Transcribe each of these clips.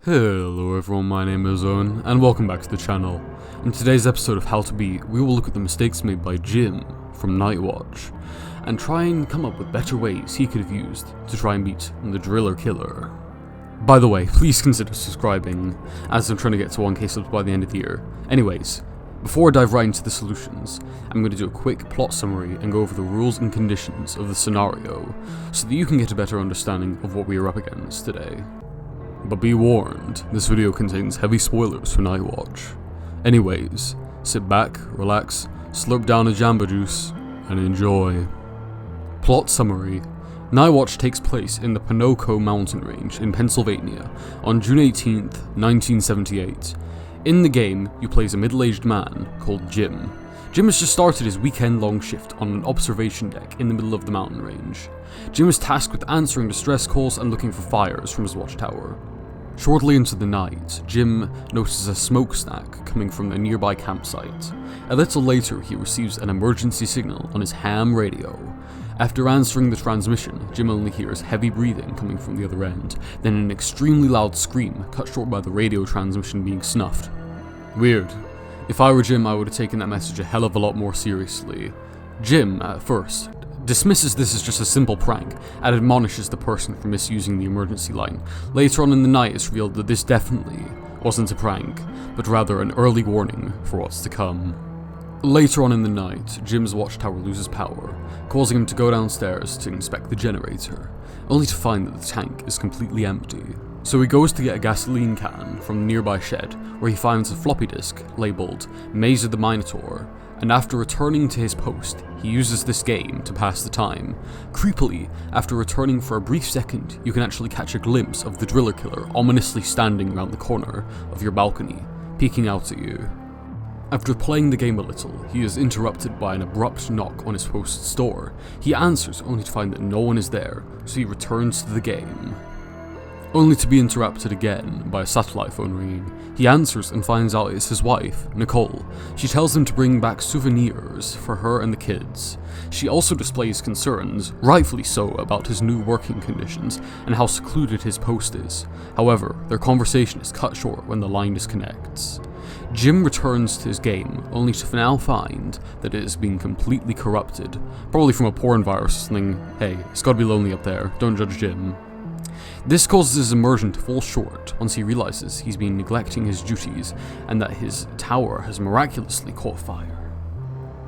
Hello everyone, my name is Owen, and welcome back to the channel. In today's episode of How to Beat, we will look at the mistakes made by Jim from Nightwatch, and try and come up with better ways he could have used to try and beat the Driller Killer. By the way, please consider subscribing, as I'm trying to get to 1k subs by the end of the year. Anyways, before I dive right into the solutions, I'm going to do a quick plot summary and go over the rules and conditions of the scenario, so that you can get a better understanding of what we are up against today. But be warned, this video contains heavy spoilers for Nightwatch. Anyways, sit back, relax, slurp down a Jamba Juice, and enjoy. Plot summary. Nightwatch takes place in the Ponoco mountain range in Pennsylvania on June 18th, 1978. In the game, you play as a middle-aged man called Jim. Jim has just started his weekend-long shift on an observation deck in the middle of the mountain range. Jim is tasked with answering distress calls and looking for fires from his watchtower. Shortly into the night, Jim notices a smokestack coming from a nearby campsite. A little later, he receives an emergency signal on his ham radio. After answering the transmission, Jim only hears heavy breathing coming from the other end, then an extremely loud scream cut short by the radio transmission being snuffed. Weird. If I were Jim, I would have taken that message a hell of a lot more seriously. Jim, at first, dismisses this as just a simple prank, and admonishes the person for misusing the emergency line. Later on in the night, it's revealed that this definitely wasn't a prank, but rather an early warning for what's to come. Later on in the night, Jim's watchtower loses power, causing him to go downstairs to inspect the generator, only to find that the tank is completely empty. So he goes to get a gasoline can from the nearby shed, where he finds a floppy disk labelled Maze of the Minotaur, and after returning to his post, he uses this game to pass the time. Creepily, after returning for a brief second, you can actually catch a glimpse of the Driller Killer ominously standing around the corner of your balcony, peeking out at you. After playing the game a little, he is interrupted by an abrupt knock on his host's door. He answers only to find that no one is there, so he returns to the game, only to be interrupted again by a satellite phone ringing. He answers and finds out it's his wife, Nicole. She tells him to bring back souvenirs for her and the kids. She also displays concerns, rightfully so, about his new working conditions and how secluded his post is. However, their conversation is cut short when the line disconnects. Jim returns to his game, only to now find that it has been completely corrupted, probably from a porn virus or something. Hey, it's gotta be lonely up there, don't judge Jim. This causes his immersion to fall short once he realizes he's been neglecting his duties and that his tower has miraculously caught fire.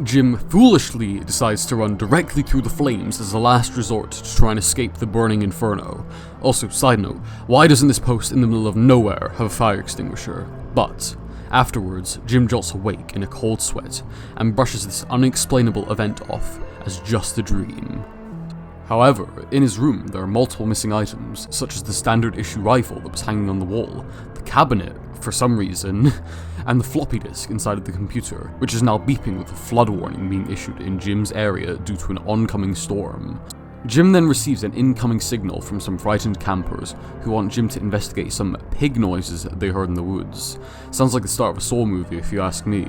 Jim foolishly decides to run directly through the flames as a last resort to try and escape the burning inferno. Also, side note, why doesn't this post in the middle of nowhere have a fire extinguisher? But afterwards, Jim jolts awake in a cold sweat and brushes this unexplainable event off as just a dream. However, in his room there are multiple missing items, such as the standard issue rifle that was hanging on the wall, the cabinet, for some reason, and the floppy disk inside of the computer, which is now beeping with a flood warning being issued in Jim's area due to an oncoming storm. Jim then receives an incoming signal from some frightened campers who want Jim to investigate some pig noises they heard in the woods. Sounds like the start of a Saw movie if you ask me.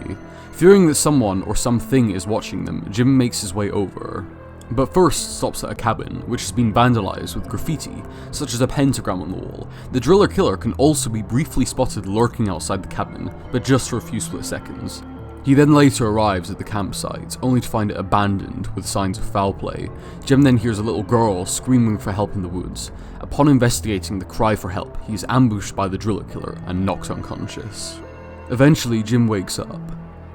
Fearing that someone or something is watching them, Jim makes his way over, but first stops at a cabin which has been vandalized with graffiti, such as a pentagram on the wall. The Driller Killer can also be briefly spotted lurking outside the cabin, but just for a few split seconds. He then later arrives at the campsite, only to find it abandoned with signs of foul play. Jim then hears a little girl screaming for help in the woods. Upon investigating the cry for help, he is ambushed by the Driller Killer and knocked unconscious. Eventually, Jim wakes up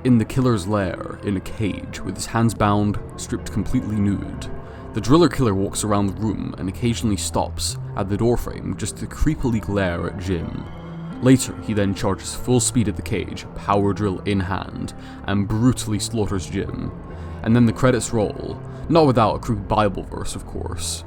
in the killer's lair, in a cage, with his hands bound, stripped completely nude. The Driller Killer walks around the room and occasionally stops at the doorframe just to creepily glare at Jim. Later, he then charges full speed at the cage, power drill in hand, and brutally slaughters Jim. And then the credits roll, not without a crude Bible verse, of course.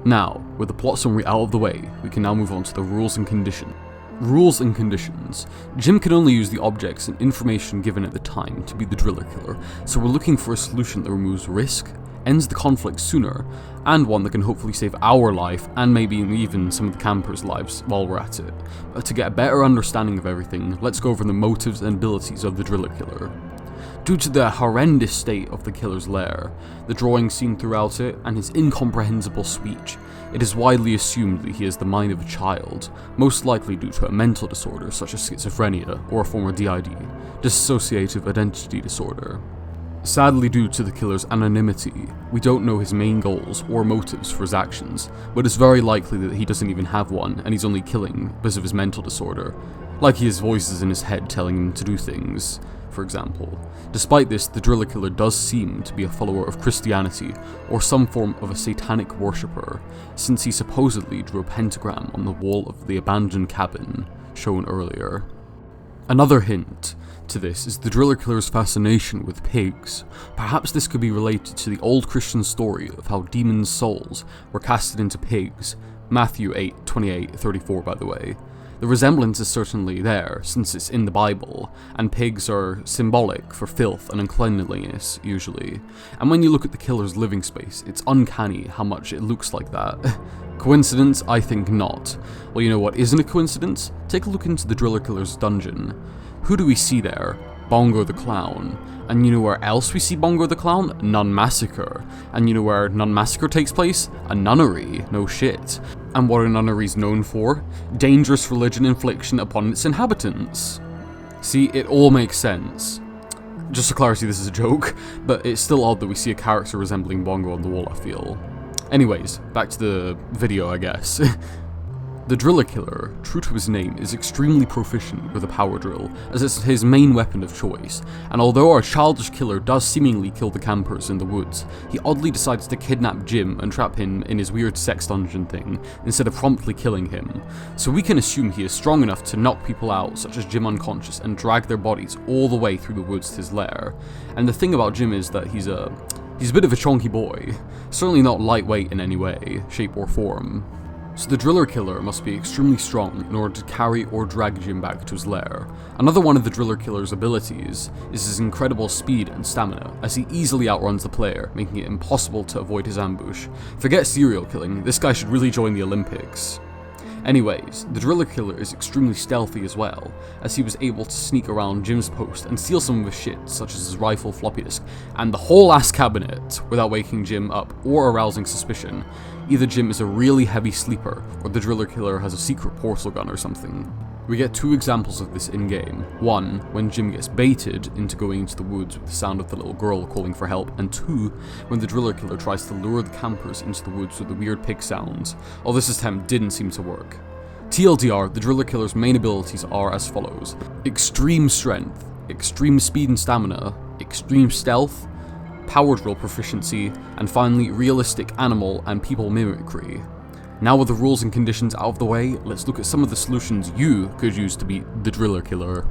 Now, with the plot summary out of the way, we can now move on to the rules and conditions. Rules and conditions. Jim can only use the objects and information given at the time to be the Driller Killer, so we're looking for a solution that removes risk, ends the conflict sooner, and one that can hopefully save our life and maybe even some of the campers' lives while we're at it. But to get a better understanding of everything, let's go over the motives and abilities of the Driller Killer. Due to the horrendous state of the killer's lair, the drawings seen throughout it, and his incomprehensible speech, it is widely assumed that he has the mind of a child, most likely due to a mental disorder such as schizophrenia or a form of DID, dissociative identity disorder. Sadly, due to the killer's anonymity, we don't know his main goals or motives for his actions, but it's very likely that he doesn't even have one and he's only killing because of his mental disorder, like he has voices in his head telling him to do things, for example. Despite this, the driller killer does seem to be a follower of Christianity or some form of a satanic worshipper, since he supposedly drew a pentagram on the wall of the abandoned cabin shown earlier. Another hint to this is the driller killer's fascination with pigs. Perhaps this could be related to the old Christian story of how demons' souls were casted into pigs, Matthew 8:28-34 by the way. The resemblance is certainly there, since it's in the Bible, and pigs are symbolic for filth and uncleanliness, usually. And when you look at the killer's living space, it's uncanny how much it looks like that. Coincidence? I think not. Well, you know what isn't a coincidence? Take a look into the driller killer's dungeon. Who do we see there? Bongo the Clown. And you know where else we see Bongo the Clown? Nun Massacre. And you know where Nun Massacre takes place? A nunnery. No shit. And what are nunneries known for? Dangerous religion infliction upon its inhabitants. See, it all makes sense. Just for clarity, this is a joke, but it's still odd that we see a character resembling Bongo on the wall, I feel. Anyways, back to the video, I guess. The driller killer, true to his name, is extremely proficient with a power drill, as it's his main weapon of choice, and although our childish killer does seemingly kill the campers in the woods, he oddly decides to kidnap Jim and trap him in his weird sex dungeon thing, instead of promptly killing him. So we can assume he is strong enough to knock people out, such as Jim unconscious, and drag their bodies all the way through the woods to his lair. And the thing about Jim is that he's a bit of a chonky boy, certainly not lightweight in any way, shape or form. So the driller killer must be extremely strong in order to carry or drag Jim back to his lair. Another one of the driller killer's abilities is his incredible speed and stamina, as he easily outruns the player, making it impossible to avoid his ambush. Forget serial killing, this guy should really join the Olympics. Anyways, the driller killer is extremely stealthy as well, as he was able to sneak around Jim's post and steal some of his shit, such as his rifle, floppy disk, and the whole ass cabinet, without waking Jim up or arousing suspicion. Either Jim is a really heavy sleeper, or the driller killer has a secret portal gun or something. We get two examples of this in-game. One, when Jim gets baited into going into the woods with the sound of the little girl calling for help, and two, when the driller killer tries to lure the campers into the woods with the weird pig sounds. Although this attempt didn't seem to work. TLDR, the driller killer's main abilities are as follows: extreme strength, extreme speed and stamina, extreme stealth, power drill proficiency, and finally realistic animal and people mimicry. Now with the rules and conditions out of the way, let's look at some of the solutions you could use to beat the driller killer.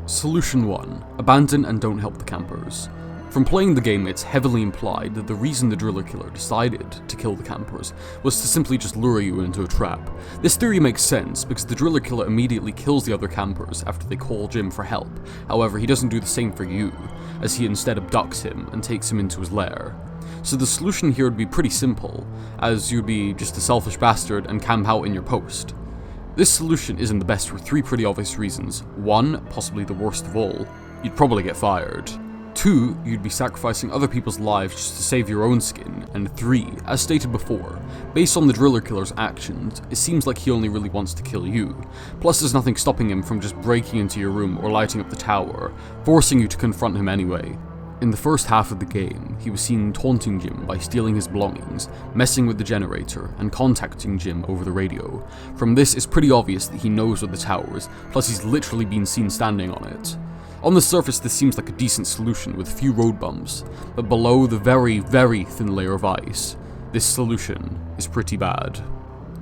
Solution 1. Abandon and don't help the campers. From playing the game, it's heavily implied that the reason the driller killer decided to kill the campers was to simply just lure you into a trap. This theory makes sense because the driller killer immediately kills the other campers after they call Jim for help. However, he doesn't do the same for you, as he instead abducts him and takes him into his lair. So the solution here would be pretty simple, as you'd be just a selfish bastard and camp out in your post. This solution isn't the best for three pretty obvious reasons. 1, possibly the worst of all, you'd probably get fired. 2, you'd be sacrificing other people's lives just to save your own skin. And 3, as stated before, based on the driller killer's actions, it seems like he only really wants to kill you. Plus there's nothing stopping him from just breaking into your room or lighting up the tower, forcing you to confront him anyway. In the first half of the game, he was seen taunting Jim by stealing his belongings, messing with the generator, and contacting Jim over the radio. From this, it's pretty obvious that he knows where the tower is, plus he's literally been seen standing on it. On the surface, this seems like a decent solution with few road bumps, but below the very, very thin layer of ice, this solution is pretty bad.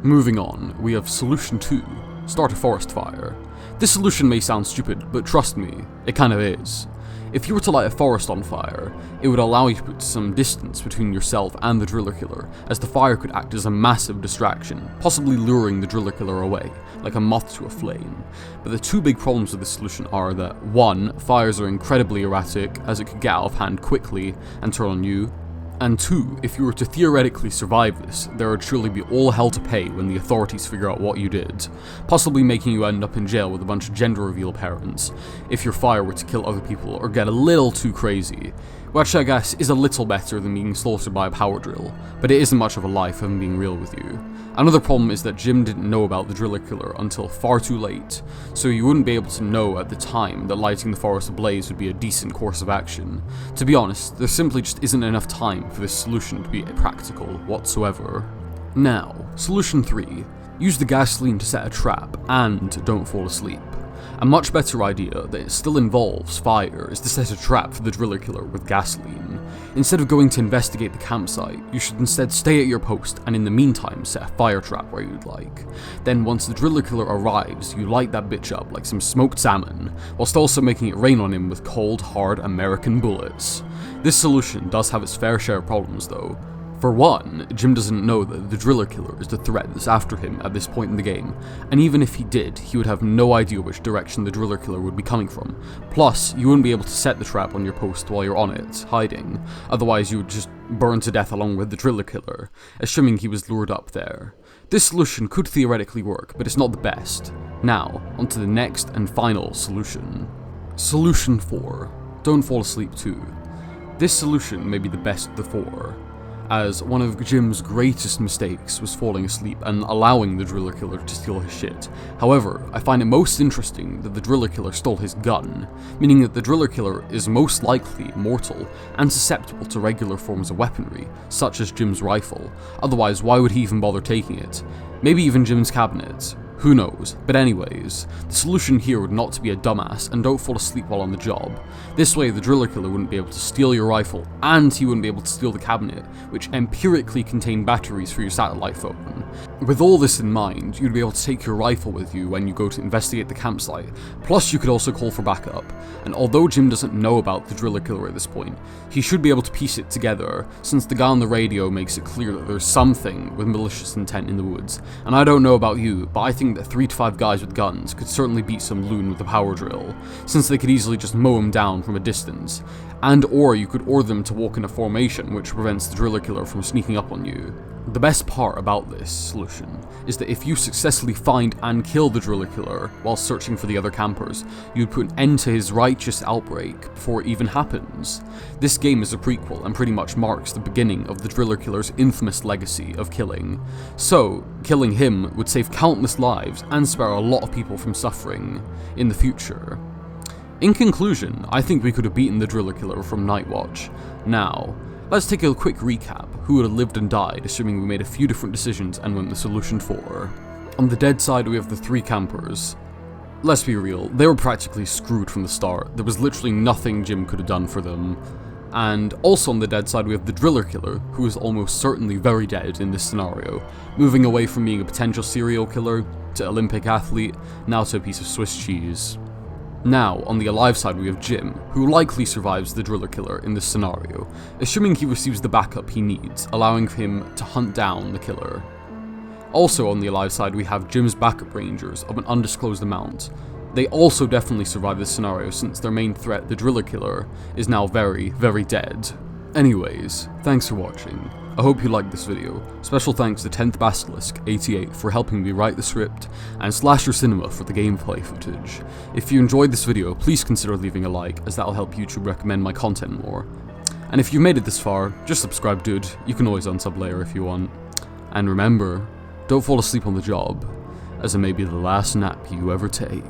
Moving on, we have Solution 2, start a forest fire. This solution may sound stupid, but trust me, it kind of is. If you were to light a forest on fire, it would allow you to put some distance between yourself and the driller killer, as the fire could act as a massive distraction, possibly luring the driller killer away, like a moth to a flame. But the two big problems with this solution are that 1, fires are incredibly erratic, as it could get out of hand quickly and turn on you, And 2, if you were to theoretically survive this, there would surely be all hell to pay when the authorities figure out what you did, possibly making you end up in jail with a bunch of gender reveal parents, if your fire were to kill other people or get a little too crazy, which I guess is a little better than being slaughtered by a power drill, but it isn't much of a lie if I'm being real with you. Another problem is that Jim didn't know about the driller killer until far too late, so you wouldn't be able to know at the time that lighting the forest ablaze would be a decent course of action. To be honest, there simply just isn't enough time for this solution to be practical whatsoever. Now, solution 3. Use the gasoline to set a trap, and don't fall asleep. A much better idea that still involves fire is to set a trap for the driller killer with gasoline. Instead of going to investigate the campsite, you should instead stay at your post and in the meantime set a fire trap where you'd like. Then once the driller killer arrives, you light that bitch up like some smoked salmon, whilst also making it rain on him with cold, hard American bullets. This solution does have its fair share of problems though. For one, Jim doesn't know that the driller killer is the threat that's after him at this point in the game, and even if he did, he would have no idea which direction the driller killer would be coming from. Plus, you wouldn't be able to set the trap on your post while you're on it, hiding, otherwise you would just burn to death along with the driller killer, assuming he was lured up there. This solution could theoretically work, but it's not the best. Now, onto the next and final solution. Solution 4. Don't fall asleep too. This solution may be the best of the 4, as one of Jim's greatest mistakes was falling asleep and allowing the driller killer to steal his shit. However, I find it most interesting that the driller killer stole his gun, meaning that the driller killer is most likely mortal and susceptible to regular forms of weaponry, such as Jim's rifle. Otherwise, why would he even bother taking it? Maybe even Jim's cabinet. Who knows? But anyways, the solution here would not to be a dumbass and don't fall asleep while on the job. This way the driller killer wouldn't be able to steal your rifle, and he wouldn't be able to steal the cabinet, which empirically contained batteries for your satellite phone. With all this in mind, you'd be able to take your rifle with you when you go to investigate the campsite, plus you could also call for backup. And although Jim doesn't know about the driller killer at this point, he should be able to piece it together, since the guy on the radio makes it clear that there's something with malicious intent in the woods. And I don't know about you, but I think that 3 to 5 guys with guns could certainly beat some loon with a power drill, since they could easily just mow him down from a distance, and or you could order them to walk in a formation which prevents the driller killer from sneaking up on you. The best part about this solution is that if you successfully find and kill the driller killer while searching for the other campers, you'd put an end to his righteous outbreak before it even happens. This game is a prequel and pretty much marks the beginning of the driller killer's infamous legacy of killing. So, killing him would save countless lives and spare a lot of people from suffering in the future. In conclusion, I think we could have beaten the driller killer from Nightwatch. Now, let's take a quick recap who would have lived and died, assuming we made a few different decisions and went with solution 4. On the dead side we have the 3 campers. Let's be real, they were practically screwed from the start. There was literally nothing Jim could have done for them. And also on the dead side we have the driller killer, who is almost certainly very dead in this scenario, moving away from being a potential serial killer, to Olympic athlete, now to a piece of Swiss cheese. Now, on the alive side we have Jim, who likely survives the driller killer in this scenario, assuming he receives the backup he needs, allowing him to hunt down the killer. Also on the alive side we have Jim's backup rangers of an undisclosed amount. They also definitely survive this scenario since their main threat, the driller killer, is now very, very dead. Anyways, thanks for watching. I hope you liked this video. Special thanks to 10th Basilisk 88 for helping me write the script, and Slasher Cinema for the gameplay footage. If you enjoyed this video, please consider leaving a like, as that'll help YouTube recommend my content more. And if you've made it this far, just subscribe dude, you can always unsub later if you want. And remember, don't fall asleep on the job, as it may be the last nap you ever take.